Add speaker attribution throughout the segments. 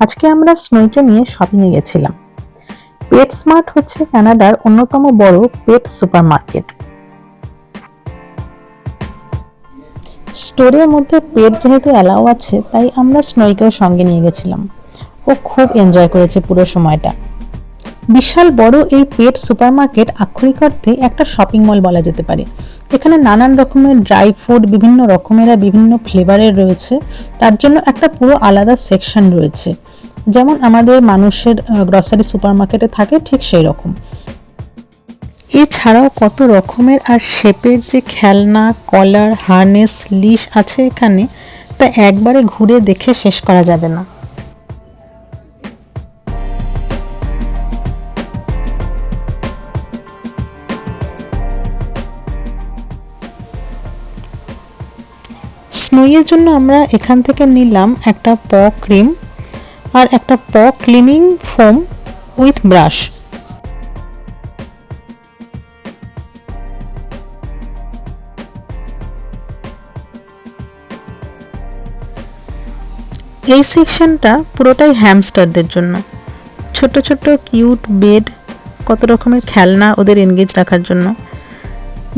Speaker 1: আজকে আমরা স্নোইকে নিয়ে শপিংয়ে গেছিলাম। পেট স্মার্ট হচ্ছে কানাডার অন্যতম বড় পেট সুপারমার্কেট। স্টোরের মধ্যে পেট যেহেতু অ্যালাউ আছে, তাই আমরা স্নোইকেও সঙ্গে নিয়ে গেছিলাম। ও খুব এনজয় করেছে পুরো সময়টা। বিশাল বড় এই পেট সুপারমার্কেট আক্ষরিক অর্থে একটা শপিং মল বলা যেতে পারে। এখানে নানান রকমের ড্রাই ফুড বিভিন্ন রকমের বিভিন্ন ফ্লেভারের রয়েছে, তার জন্য একটা পুরো আলাদা সেকশন রয়েছে, যেমন আমাদের মানুষের গ্রসারি সুপারমার্কেটে থাকে ঠিক সেই রকম। এছাড়াও কত রকমের আর শেপের যে খেলনা, কলার, হার্নেস, লিশ আছে এখানে, তা একবারে ঘুরে দেখে শেষ করা যাবে না। স্নোইয়ের জন্য আমরা এখান থেকে নিলাম একটা প ক্রিম আর একটা প ক্লিনিং ফোম উইথ ব্রাশ। এই সেকশনটা পুরোটাই হ্যামস্টারদের জন্য। ছোট ছোট কিউট বেড, কত রকমের খেলনা ওদের এনগেজ রাখার জন্য।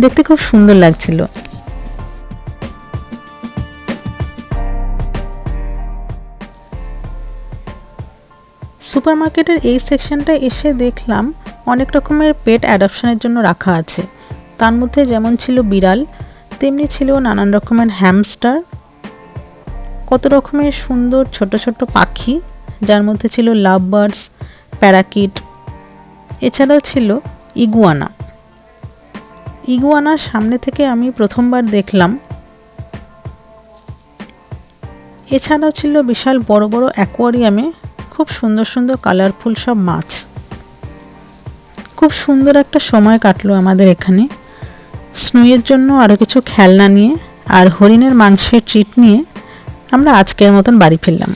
Speaker 1: দেখতে খুব সুন্দর লাগছিল। সুপারমার্কেটের এই সেকশনটা এসে দেখলাম অনেক রকমের পেট অ্যাডপশনের জন্য রাখা আছে। তার মধ্যে যেমন ছিল বিড়াল, তেমনি ছিল নানান রকমের হ্যামস্টার, কত রকমের সুন্দর ছোট ছোট পাখি, যার মধ্যে ছিল লাভ বার্ডস, প্যারাকিট। এছাড়াও ছিল ইগুয়ানা। ইগুয়ানার সামনে থেকে আমি প্রথমবার দেখলাম। এছাড়াও ছিল বিশাল বড় বড় অ্যাকোয়ারিয়ামে খুব সুন্দর সুন্দর কালারফুল সব মাছ। খুব সুন্দর একটা সময় কাটলো আমাদের এখানে। স্নোইয়ের জন্য আরও কিছু খেলনা নিয়ে আর হরিণের মাংসের ট্রিট নিয়ে আমরা আজকের মতন বাড়ি ফিরলাম।